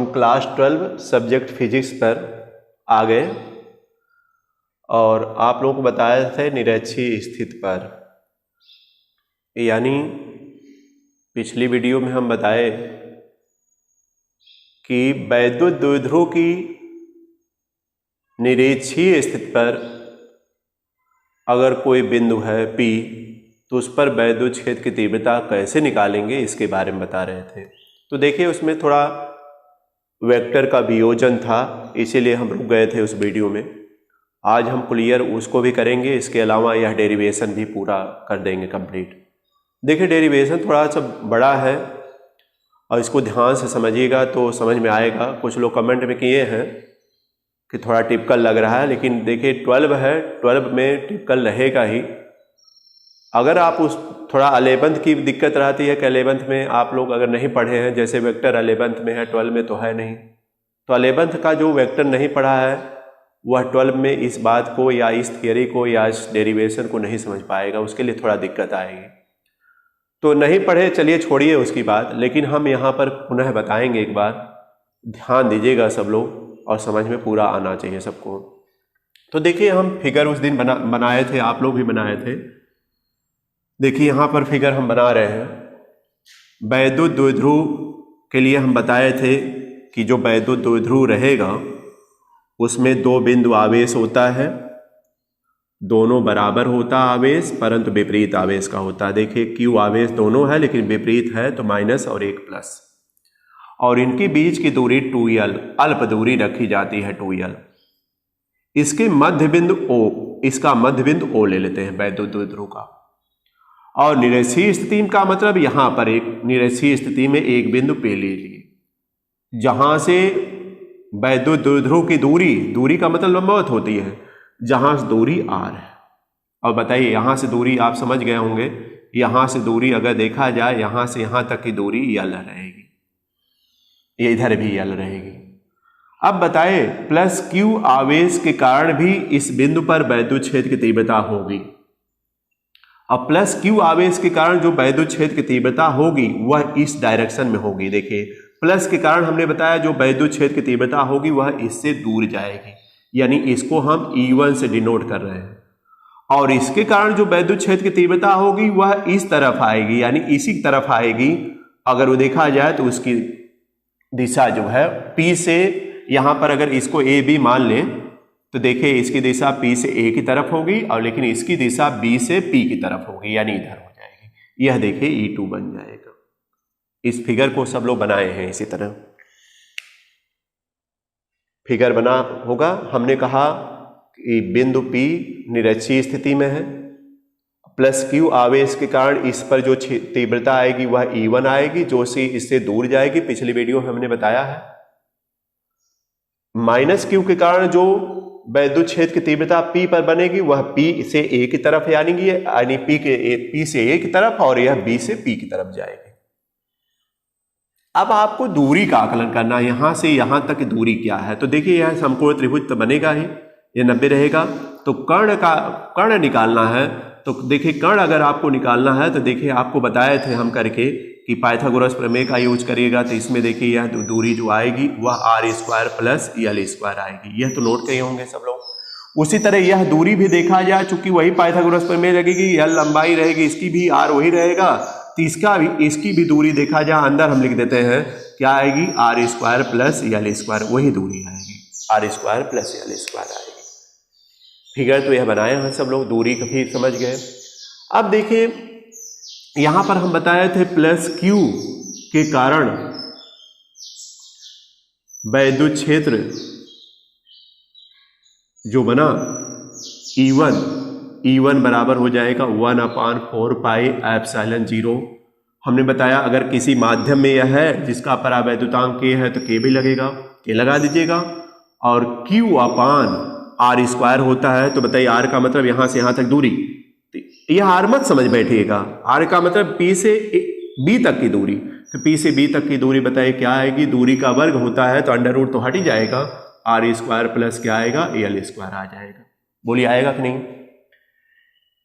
हम class 12 subject physics पर आ गए और आप लोगों को बताए थे निरक्षीय स्थिति पर, यानी पिछली वीडियो में हम बताए कि वैद्युत द्विध्रुव की निरक्षीय स्थिति पर अगर कोई बिंदु है P तो उस पर वैद्युत क्षेत्र की तीव्रता कैसे निकालेंगे इसके बारे में बता रहे थे। तो देखिए उसमें थोड़ा वेक्टर का वियोजन था, इसीलिए हम रुक गए थे उस वीडियो में। आज हम क्लियर उसको भी करेंगे, इसके अलावा यह डेरिवेशन भी पूरा कर देंगे कंप्लीट। देखिए डेरिवेशन थोड़ा सा बड़ा है और इसको ध्यान से समझिएगा तो समझ में आएगा। कुछ लोग कमेंट में किए हैं कि थोड़ा टिपिकल लग रहा है, लेकिन देखिए 12 है, 12 में टिपिकल रहेगा ही। अगर आप उस थोड़ा 11th की दिक्कत रहती है कि 11th में आप लोग अगर नहीं पढ़े हैं, जैसे वेक्टर 11th में है 12 में तो है नहीं, तो 11th का जो वेक्टर नहीं पढ़ा है वह 12 में इस बात को या इस थियरी को या इस डेरिवेशन को नहीं समझ पाएगा, उसके लिए थोड़ा दिक्कत आएगी। तो नहीं पढ़े चलिए छोड़िए उसकी बात, लेकिन हम यहाँ पर पुनः बताएंगे एक बार, ध्यान दीजिएगा सब लोग और समझ में पूरा आना चाहिए सबको। तो देखिए हम फिगर उस दिन बनाए थे, आप लोग भी बनाए थे। देखिए यहाँ पर फिगर हम बना रहे हैं। वैद्युत द्विध्रुव के लिए हम बताए थे कि जो वैद्युत द्विध्रुव रहेगा उसमें दो बिंदु आवेश होता है, दोनों बराबर होता आवेश परंतु विपरीत आवेश का होता है। देखिए Q आवेश दोनों है लेकिन विपरीत है तो माइनस और एक प्लस, और इनके बीच की दूरी 2l अल्प दूरी रखी जाती है 2l। इसके मध्य बिंदु O, इसका मध्य बिंदु O ले लेते हैं वैद्युत द्विध्रुव का। और निरक्षीय स्थिति का मतलब यहाँ पर एक निरक्षीय स्थिति में एक बिंदु P ले लीजिए, जहां से वैद्युत द्विध्रुव की दूरी का मतलब लंबवत होती है, जहां से दूरी r है। और बताइए यहाँ से दूरी आप समझ गए होंगे, यहाँ से दूरी अगर देखा जाए यहाँ से यहाँ तक की दूरी l रहेगी, ये इधर भी l रहेगी। अब बताए प्लस Q आवेश के कारण भी इस बिंदु पर वैद्युत क्षेत्र की तीव्रता होगी। अब प्लस Q आवेश के कारण जो वैद्युत क्षेत्र की तीव्रता होगी वह इस डायरेक्शन में होगी। देखिए प्लस के कारण हमने बताया जो वैद्युत क्षेत्र की तीव्रता होगी वह इससे दूर जाएगी, यानी इसको हम E1 से डिनोट कर रहे हैं। और इसके कारण जो वैद्युत क्षेत्र की तीव्रता होगी वह इस तरफ आएगी, यानी इसी तरफ आएगी। अगर वो देखा जाए तो उसकी दिशा जो है P से, यहाँ पर अगर इसको AB मान लें तो देखिए इसकी दिशा P से A की तरफ होगी और लेकिन इसकी दिशा B से P की तरफ होगी, यानी इधर हो जाएगी। यह देखिए E2 बन जाएगा। इस फिगर को सब लोग बनाए हैं, इसी तरह फिगर बना होगा। हमने कहा कि बिंदु P निरक्षीय स्थिति में है, प्लस Q आवेश के कारण इस पर जो तीव्रता आएगी वह E1 आएगी, जो इससे दूर जाएगी, पिछली वीडियो में हमने बताया है। माइनस Q के कारण जो वैद्युत क्षेत्र की तीव्रता P पर बनेगी वह P से A की तरफ, यानी P से A की तरफ, और यह B से P की तरफ जाएगी। अब आपको दूरी का आकलन करना है, यहां से यहां तक की दूरी क्या है। तो देखिए यह समकोण त्रिभुज तो बनेगा ही, ये 90 रहेगा। तो कर्ण निकालना है, तो देखिए कर्ण अगर आपको निकालना है तो देखिए आपको बताए थे हम करके कि पाइथागोरस प्रमेय का यूज करिएगा। तो इसमें देखिए यह दूरी जो आएगी वह r² प्लस l² आएगी, यह तो नोट किए होंगे सब लोग। उसी तरह यह दूरी भी देखा जाए, चूंकि वही पाइथागोरस प्रमेय लगेगी, l लंबाई रहेगी, इसकी भी r वही रहेगा, तो इसकी भी दूरी देखा जाए, अंदर हम लिख देते हैं क्या आएगी, r² प्लस l², वही दूरी आएगी, r² प्लस l² आएगी। फिगर तो यह बनाए हैं सब लोग, दूरी का भी समझ गए। अब देखिए यहां पर हम बताए थे प्लस Q के कारण वैद्युत क्षेत्र जो बना E1 बराबर हो जाएगा 1/4 पाई एप्सिलॉन 0। हमने बताया अगर किसी माध्यम में यह है जिसका परावैद्युतांक K है तो K भी लगेगा, K लगा दीजिएगा। और Q/r² होता है, तो बताइए r का मतलब यहां से यहां तक दूरी, यह r मत समझ बैठिएगा, r का मतलब P से B तक की दूरी। तो P से B तक की दूरी बताइए क्या आएगी, दूरी का वर्ग होता है तो अंडर रूट तो हट ही जाएगा, r² प्लस क्या आएगा, l² आ जाएगा। बोलिए आएगा कि नहीं।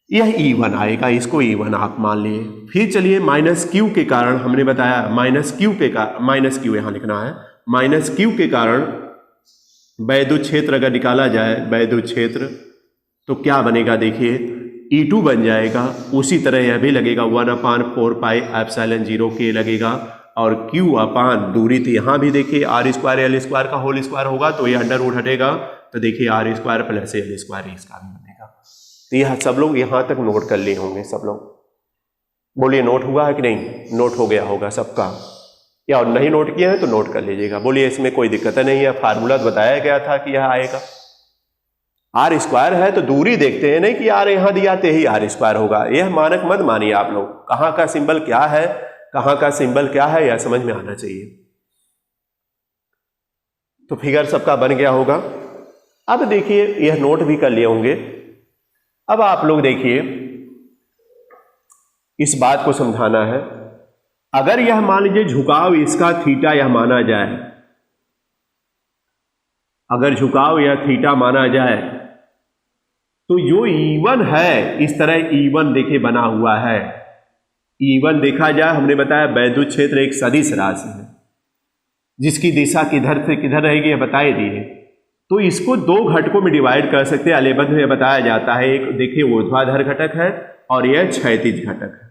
यह E1 आएगा, इसको E1 आप मान लिए। फिर चलिए माइनस Q के कारण हमने बताया, माइनस Q यहाँ लिखना है, माइनस क्यू के कारण वैद्युत क्षेत्र अगर निकाला जाए, वैद्युत क्षेत्र, तो क्या बनेगा देखिए, E2 बन जाएगा। उसी तरह यह भी लगेगा 1/4πε0 के लगेगा, और Q अपान दूरी थी यहाँ भी देखिए r² L² का होल स्क्वायर होगा तो ये अंडर रूट हटेगा, तो देखिए r² + L² इसका भी बनेगा। तो यह सब लोग यहाँ तक नोट कर लिए होंगे सब लोग। बोलिए नोट हुआ है कि नहीं? नोट हो गया होगा सबका, या और नहीं नोट किया है तो नोट कर लीजिएगा। बोलिए इसमें कोई दिक्कत नहीं है, फार्मूला बताया गया था कि यह आएगा। r² है तो दूरी देखते हैं, नहीं कि r यहां दिया तो ही r² होगा। यह मानक मत मानिए आप लोग, कहां का सिंबल क्या है, कहां का सिंबल क्या है, यह समझ में आना चाहिए। तो फिगर सबका बन गया होगा। अब देखिए यह नोट भी कर लिए होंगे। अब आप लोग देखिए इस बात को समझाना है। अगर यह मान लीजिए झुकाव इसका थीटा यह माना जाए, अगर झुकाव यह थीटा माना जाए, तो जो E1 है इस तरह E1 देखिए बना हुआ है। E1 देखा जाए, हमने बताया वैद्युत क्षेत्र एक सदिश राशि है जिसकी दिशा किधर से किधर रहेगी यह बताए दिए। तो इसको दो घटकों में डिवाइड कर सकते हैं। अलेबंध में बताया जाता है, एक देखिए ऊर्ध्वाधर घटक है और यह क्षैतिज घटक है।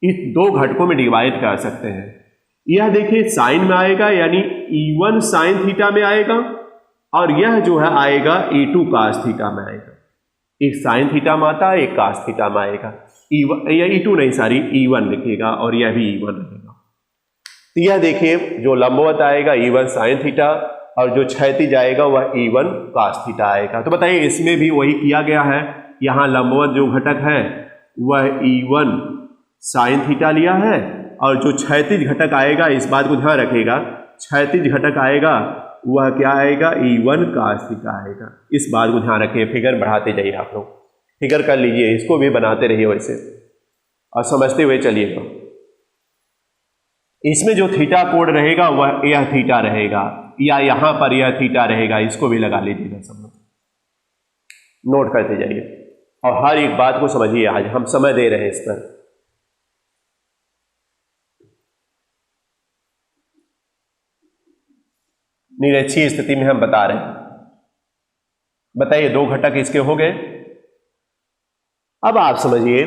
इस दो घटकों में डिवाइड कर सकते हैं। यह देखिए साइन में आएगा, यानी E1 साइन थीटा में आएगा, और यह जो है आएगा E2 कास थीटा में आएगा। एक साइन थीटा में आता है, एक कास थीटा में आएगा। E2 नहीं, सॉरी E1 लिखिएगा, और यह भी E1 रहेगा। तो यह देखिए जो लंबवत आएगा E1 साइन थीटा, और जो क्षैतिज आएगा वह E1 कास थीटा आएगा। तो बताइए इसमें भी वही किया गया है। यहाँ लंबवत जो घटक है वह E1 साइन थीटा लिया है, और जो क्षैतिज घटक आएगा, इस बात को ध्यान रखिएगा, क्षैतिज घटक आएगा वह क्या आएगा, E1 कास थीटा आएगा। इस बात को ध्यान रखिए। फिगर बढ़ाते जाइए आप लोग, फिगर कर लीजिए, इसको भी बनाते रहिए वैसे, और समझते हुए चलिएगा। इसमें जो थीटा कोड रहेगा वह यह थीटा रहेगा, या यहां पर यह थीटा रहेगा, इसको भी लगा लीजिएगा सब लोग, नोट करते जाइए और हर एक बात को समझिए। आज हम समय दे रहे हैं इस पर। निरक्षीय स्थिति में हम बता रहे हैं। बताइए दो घटक इसके हो गए। अब आप समझिए,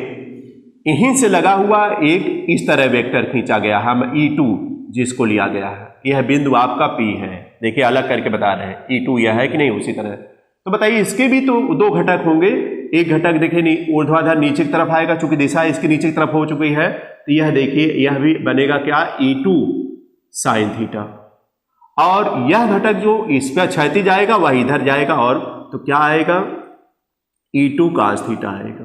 यहीं से लगा हुआ एक इस तरह वेक्टर खींचा गया, हम E2 जिसको लिया गया है, यह बिंदु आपका P है। देखिए अलग करके बता रहे हैं, E2 यह है कि नहीं, उसी तरह। तो बताइए इसके भी तो दो घटक होंगे। एक घटक देखिए ऊर्ध्वाधर नीचे की तरफ आएगा, चूंकि दिशा इसकी नीचे की तरफ हो चुकी है, तो यह देखिए यह भी बनेगा क्या, E2 साइन थीटा। और यह घटक जो इस पर क्षैतिज आएगा वह इधर जाएगा, और तो क्या आएगा, E2 कास थीटा आएगा।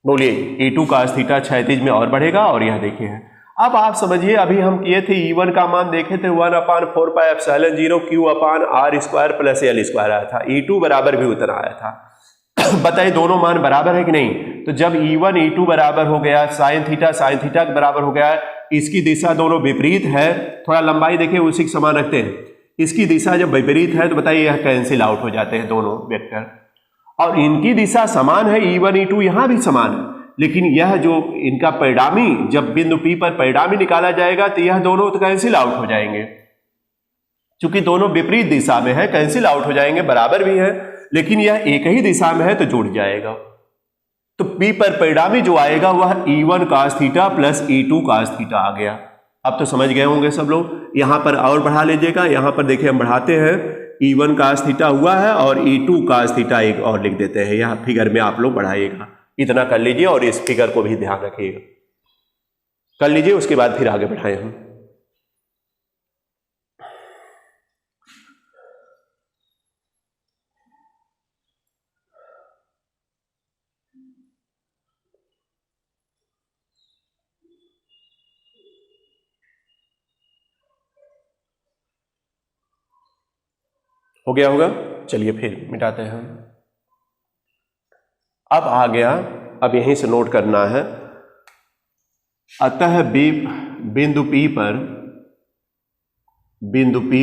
बोलिए E2 कास थीटा क्षैतिज में और बढ़ेगा, और यह देखिए है। अब आप समझिए, अभी हम किए थे E1 का मान देखे थे 1/4πε0 Q/r² + L² आया था। E2 बराबर भी उतना आया था। बताइए दोनों मान बराबर है कि नहीं? तो जब E1 E2 बराबर हो गया, साइन थीटा के बराबर हो गया, इसकी दिशा दोनों विपरीत है, थोड़ा लंबाई देखिए उसी के समान रखते हैं, इसकी दिशा जब विपरीत है तो बताइए यह कैंसिल आउट हो जाते हैं दोनों वेक्टर, और इनकी दिशा समान है, E1 E2 यहां भी समान है, लेकिन यह जो इनका परिणामी जब बिंदु P पर परिणामी निकाला जाएगा तो यह दोनों तो कैंसिल आउट हो जाएंगे, क्योंकि दोनों विपरीत दिशा में है, कैंसिल आउट हो जाएंगे। बराबर भी है लेकिन यह एक ही दिशा में है तो जुड़ जाएगा। तो P पर परिणामी जो आएगा वह E1 cos theta + E2 cos theta आ गया। अब तो समझ गए होंगे सब लोग। यहां पर और बढ़ा लीजिएगा, यहां पर देखिए हम बढ़ाते हैं, E1 कास थीटा हुआ है और E2 कास थीटा एक और लिख देते हैं। यह फिगर में आप लोग बढ़ाइएगा, इतना कर लीजिए, और इस फिगर को भी ध्यान रखिएगा, कर लीजिए, उसके बाद फिर आगे बढ़ाए हम। हो गया होगा, चलिए फिर मिटाते हैं। अब आ गया, अब यहीं से नोट करना है। अतः बिंदु P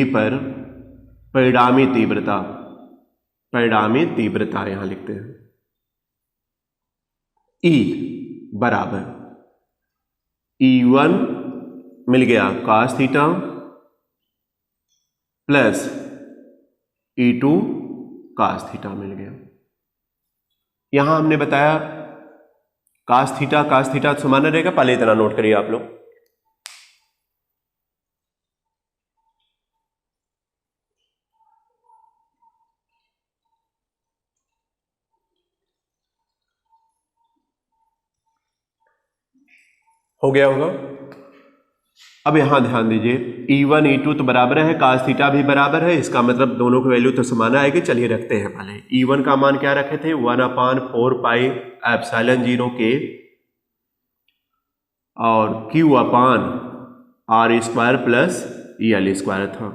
पर परिणामी तीव्रता यहां लिखते हैं, E बराबर E1 मिल गया cos theta plus E2 cos theta मिल गया। यहां हमने बताया cos थीटा समान रहेगा, पहले इतना नोट करिए आप लोग। हो गया होगा। अब यहां ध्यान दीजिए, E1 E2 तो बराबर है, cos थीटा भी बराबर है, इसका मतलब दोनों की वैल्यू तो समान आएगी। चलिए रखते हैं पहले। E1 का मान क्या रखे थे, 1/4 पाई एप्सिलॉन 0 के और Q/r² प्लस L² था,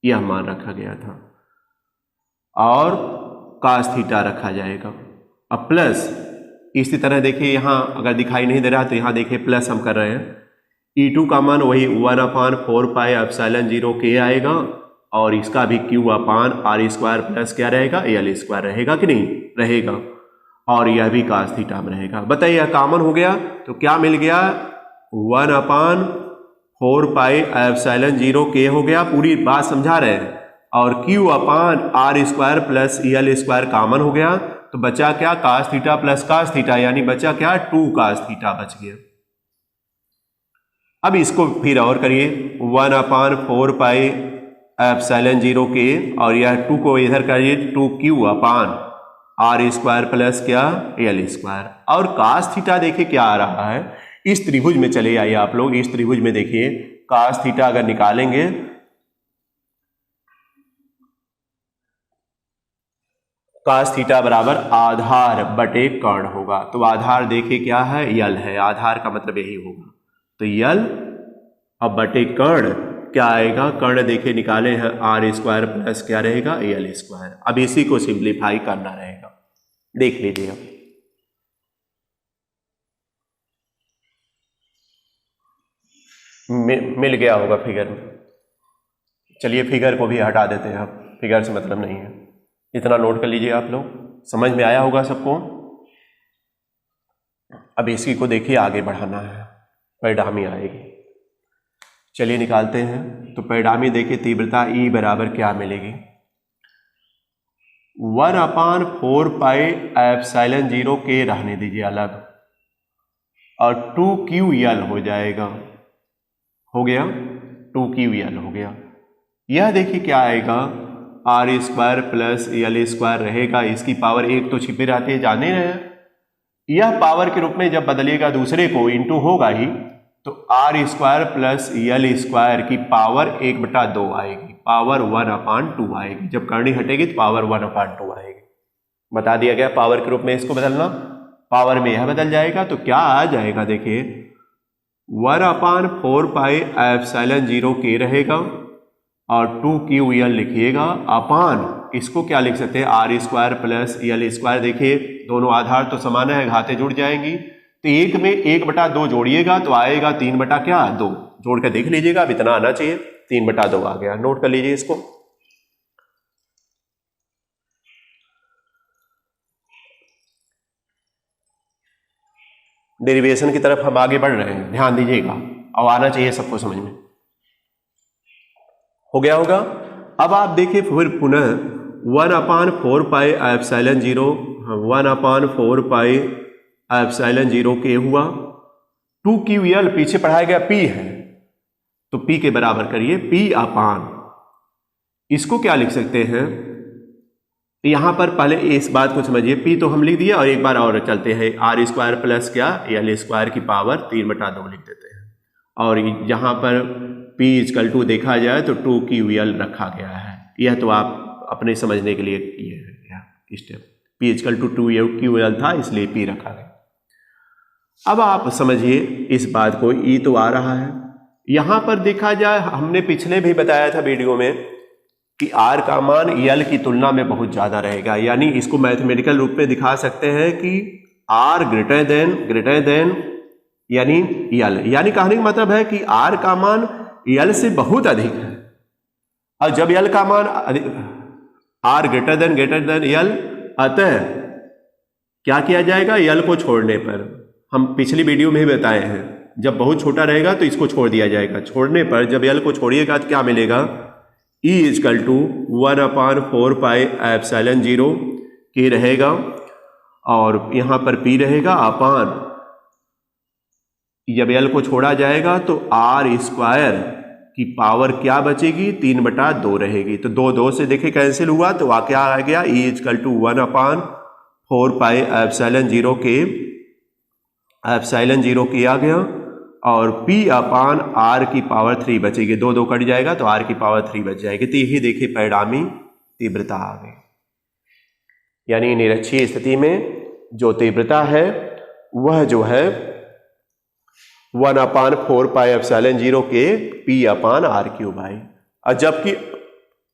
यह मान रखा गया था, और cos थीटा रखा जाएगा। अब प्लस इसी तरह देखिए, यहां अगर दिखाई नहीं दे रहा तो यहां देखिए प्लस हम कर रहे हैं। E2 का मान वही 1/4 पाई एप्सिलॉन 0 के आएगा, और इसका भी Q/r² प्लस क्या रहेगा, L² रहेगा कि नहीं रहेगा, और यह भी cos थीटा में रहेगा। बताइए, यह कॉमन हो गया तो क्या मिल गया, 1/4 पाई एप्सिलॉन 0 के हो गया। पूरी बात समझा रहे हैं, और Q/r² प्लस L² कॉमन हो गया, तो बचा क्या, cos theta plus cos theta, यानी बचा क्या, 2 cos थीटा बच गया। अब इसको फिर और करिए, 1/4 पाई एप्सिलॉन 0 के, और यह 2 को इधर करिए, 2Q/r² प्लस क्या, L²। और cos थीटा देखिए क्या आ रहा है, इस त्रिभुज में चले आइए आप लोग। इस त्रिभुज में देखिए cos थीटा अगर निकालेंगे, cos थीटा बराबर आधार बटे कर्ण होगा। तो आधार देखिए क्या है, यल है, आधार का मतलब यही होगा, तो यल। अब बटे कर्ण क्या आएगा, कर्ण देखिए निकाले हैं, r² प्लस क्या रहेगा, L²। अब इसी को सिंप्लीफाई करना रहेगा, देख लीजिए। अब मिल गया होगा फिगर में। चलिए फिगर को भी हटा देते हैं, अब फिगर से मतलब नहीं है। इतना नोट कर लीजिए आप लोग, समझ में आया होगा सबको। अब इसी को देखिए आगे बढ़ाना है, परिणामी आएगी। चलिए निकालते हैं। तो परिणामी देखिए, तीव्रता E बराबर क्या मिलेगी, 1/4 पाई एप्सिलॉन 0 के रहने दीजिए अलग, और 2QL हो जाएगा, हो गया 2QL हो गया। यह देखिए क्या आएगा, r² प्लस L² रहेगा, इसकी पावर 1 तो छिपी रहती है, जाने रहे हैं। यह पावर के रूप में जब बदलिएगा दूसरे को, इंटू होगा ही, तो r² प्लस L² की पावर 1/2 आएगी, पावर 1/2 आएगी। जब करनी हटेगी तो पावर 1/2 आएगी। बता दिया गया पावर के रूप में इसको बदलना, पावर में यह बदल जाएगा, तो क्या आ जाएगा देखिए, 1/4 पाई एप्सिलॉन 0 के रहेगा, और 2QL लिखिएगा, अपान इसको क्या लिख सकते हैं, r² प्लस L²। देखिए दोनों आधार तो समान है, घातें जुड़ जाएंगी, तो एक में 1/2 जोड़िएगा तो आएगा 3/2। जोड़ कर देख लीजिएगा, अब इतना आना चाहिए, 3/2 आ गया। नोट कर लीजिए इसको। डेरिवेशन की तरफ हम आगे बढ़ रहे हैं, ध्यान दीजिएगा, और आना चाहिए सबको समझ में। हो गया होगा। अब आप देखिए फिर पुनः 1/4 पाई एप्सिलॉन 0, 1/4 पाई एप्सिलॉन 0 के हुआ, 2QL पीछे पढ़ाया गया P है, तो P के बराबर करिए, P/, इसको क्या लिख सकते हैं, यहां पर पहले इस बात को समझिए, P तो हम लिख दिए, और एक बार और चलते हैं, r² प्लस क्या, L² की पावर 3/2 लिख देते हैं, और यहां पर P= देखा जाए तो 2QL रखा गया है। यह तो आप अपने समझने के लिए किए हैं स्टेप, P= 2QL था इसलिए P रखा गया। अब आप समझिए इस बात को, E तो आ रहा है, यहां पर देखा जाए, हमने पिछले भी बताया था वीडियो में कि R का मान L की तुलना में बहुत ज्यादा रहेगा, यानी इसको मैथमेटिकल रूप में दिखा सकते हैं कि R ग्रेटर देन यानी L, यानी कहने का मतलब है कि R का मान L से बहुत अधिक है, और जब L का मान R ग्रेटर देन L, अतः क्या किया जाएगा, L को छोड़ने पर, हम पिछली वीडियो में ही बताए हैं, जब बहुत छोटा रहेगा तो इसको छोड़ दिया जाएगा, छोड़ने पर जब L को छोड़िएगा तो क्या मिलेगा, E इजकल टू 1/4πε0 K रहेगा, और यहाँ पर P रहेगा अपान, जब L को छोड़ा जाएगा तो R² की पावर क्या बचेगी, 3/2 रहेगी। तो 2 से देखे कैंसिल हुआ तो क्या आ गया, E इजकल टू 1/4πε0 K आ गया, और P अपान R की पावर 3 बचेगी, 2 कट जाएगा तो R की पावर 3 बच जाएगी। तो यही देखिए परिणामी तीव्रता आ गई, यानी निरक्षीय स्थिति में जो तीव्रता है वह जो है 1/4πε0 K P अपान R³ आई। और जबकि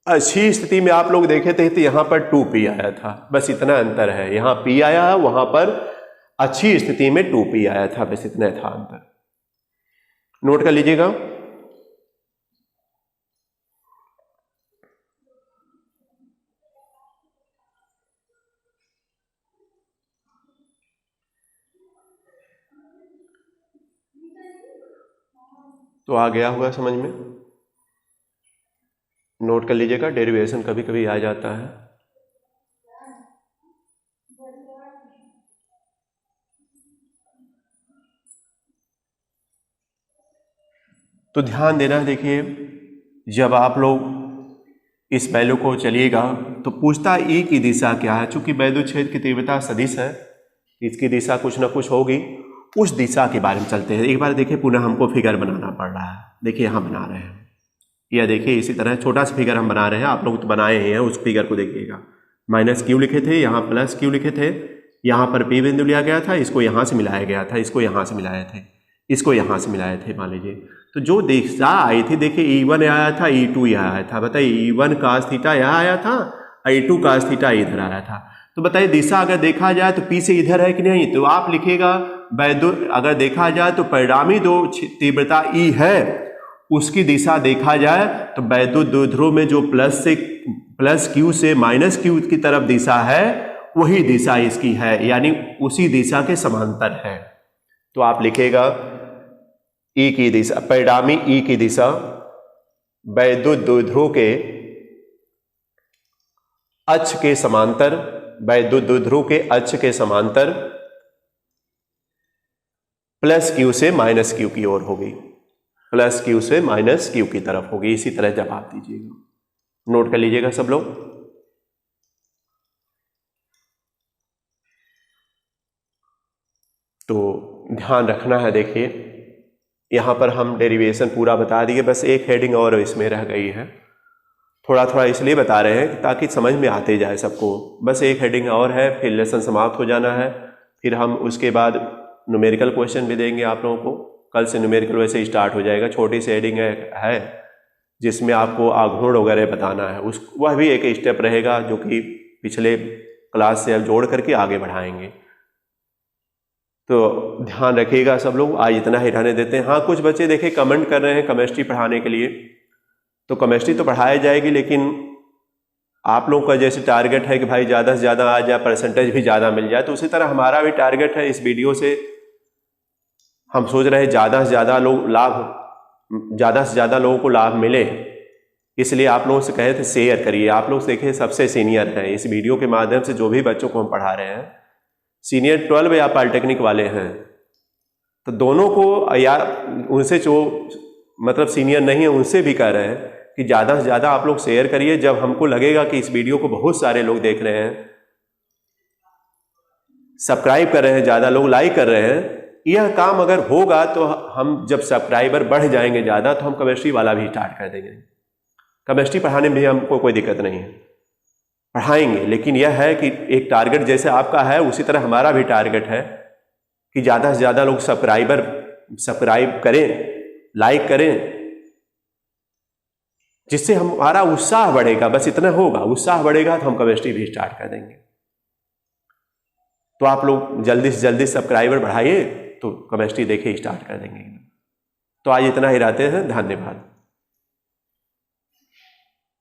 अच्छी स्थिति में आप लोग देखे थे तो यहाँ पर 2P आया था, बस इतना अंतर है, यहाँ P आया है, वहां पर अच्छी स्थिति में 2P आया था, बस इतना था अंतर। नोट कर लीजिएगा। तो आ गया हुआ समझ में, नोट कर लीजिएगा, डेरिवेशन कभी कभी आ जाता है। तो ध्यान देना, देखिए जब आप लोग इस वैल्यू को चलिएगा तो पूछता E की दिशा क्या है, चूंकि वैद्युत क्षेत्र की तीव्रता सदिश है, इसकी दिशा कुछ ना कुछ होगी, उस दिशा के बारे में चलते हैं। एक बार देखिए पुनः हमको फिगर बनाना पड़ रहा है, देखिए यहाँ बना रहे हैं, यह देखिए इसी तरह छोटा सा फिगर हम बना रहे हैं, आप लोग तो बनाए हैं, उस फिगर को देखिएगा, -Q लिखे थे, यहाँ +Q लिखे थे, यहाँ पर P बिंदु लिया गया था, इसको यहाँ से मिलाया गया था, इसको यहाँ से मिलाए थे, इसको यहाँ से मिलाए थे, मान लीजिए। तो जो दिशा आई थी देखिए E1 आया था, E2 यहाँ आया था, बताइए E1 cos थीटा यहाँ आया था, E2 cos थीटा इधर आया था। तो बताइए दिशा अगर देखा जाए तो P से इधर है कि नहीं, तो आप लिखिएगा वैद्युत, अगर देखा जाए तो परिणामी जो तीव्रता E है उसकी दिशा देखा जाए तो वैद्युत द्विध्रुव में जो +Q से -Q की तरफ दिशा है वही दिशा इसकी है, यानी उसी दिशा के समांतर है। तो आप लिखेगा E की दिशा, परिणामी E की दिशा वैद्युत द्विध्रुव के अक्ष के समांतर, वैद्युत द्विध्रुव के अक्ष के समांतर +Q से -Q की ओर होगी, +Q से -Q की तरफ होगी। इसी तरह जवाब दीजिएगा, नोट कर लीजिएगा सब लोग। तो ध्यान रखना है, देखिए यहाँ पर हम डेरिवेशन पूरा बता दिए, बस एक हेडिंग और इसमें रह गई है, थोड़ा थोड़ा इसलिए बता रहे हैं ताकि समझ में आते जाए सबको, बस एक हेडिंग और है, फिर लेसन समाप्त हो जाना है। फिर हम उसके बाद न्यूमेरिकल क्वेश्चन भी देंगे आप लोगों को, कल से न्यूमेरिकल वैसे ही स्टार्ट हो जाएगा। छोटी सी हेडिंग है जिसमें आपको आघूर्ण वगैरह बताना है, वह भी एक स्टेप रहेगा जो कि पिछले क्लास से अब जोड़ करके आगे बढ़ाएंगे। तो ध्यान रखिएगा सब लोग, आज इतना ही रहने देते हैं। हाँ, कुछ बच्चे देखे कमेंट कर रहे हैं केमिस्ट्री पढ़ाने के लिए, तो केमिस्ट्री तो पढ़ाई जाएगी, लेकिन आप लोगों का जैसे टारगेट है कि भाई ज़्यादा से ज़्यादा आ जाए, परसेंटेज भी ज़्यादा मिल जाए, तो उसी तरह हमारा भी टारगेट है। इस वीडियो से हम सोच रहे हैं ज़्यादा से ज़्यादा लोगों को लाभ मिले, इसलिए आप लोगों से कहे थे शेयर करिए। आप लोग देखिए सबसे सीनियर हैं, इस वीडियो के माध्यम से जो भी बच्चों को हम पढ़ा रहे हैं सीनियर 12 या पॉलिटेक्निक वाले हैं, तो दोनों को, या उनसे जो मतलब सीनियर नहीं है उनसे भी कह रहे हैं कि ज़्यादा से ज़्यादा आप लोग शेयर करिए। जब हमको लगेगा कि इस वीडियो को बहुत सारे लोग देख रहे हैं, सब्सक्राइब कर रहे हैं, ज़्यादा लोग लाइक कर रहे हैं, यह काम अगर होगा तो हम जब सब्सक्राइबर बढ़ जाएंगे ज़्यादा तो हम केमिस्ट्री वाला भी स्टार्ट कर देंगे। केमिस्ट्री पढ़ाने में भी हमको कोई दिक्कत नहीं है, पढ़ाएंगे, लेकिन यह है कि एक टारगेट जैसे आपका है उसी तरह हमारा भी टारगेट है कि ज़्यादा से ज़्यादा लोग सब्सक्राइब करें, लाइक करें, जिससे हमारा उत्साह बढ़ेगा। बस इतना होगा, उत्साह बढ़ेगा तो हम केमिस्ट्री भी स्टार्ट कर देंगे। तो आप लोग जल्दी से जल्दी सब्सक्राइबर बढ़ाइए तो केमिस्ट्री देखिए स्टार्ट कर देंगे। तो आज इतना ही रहते हैं, धन्यवाद।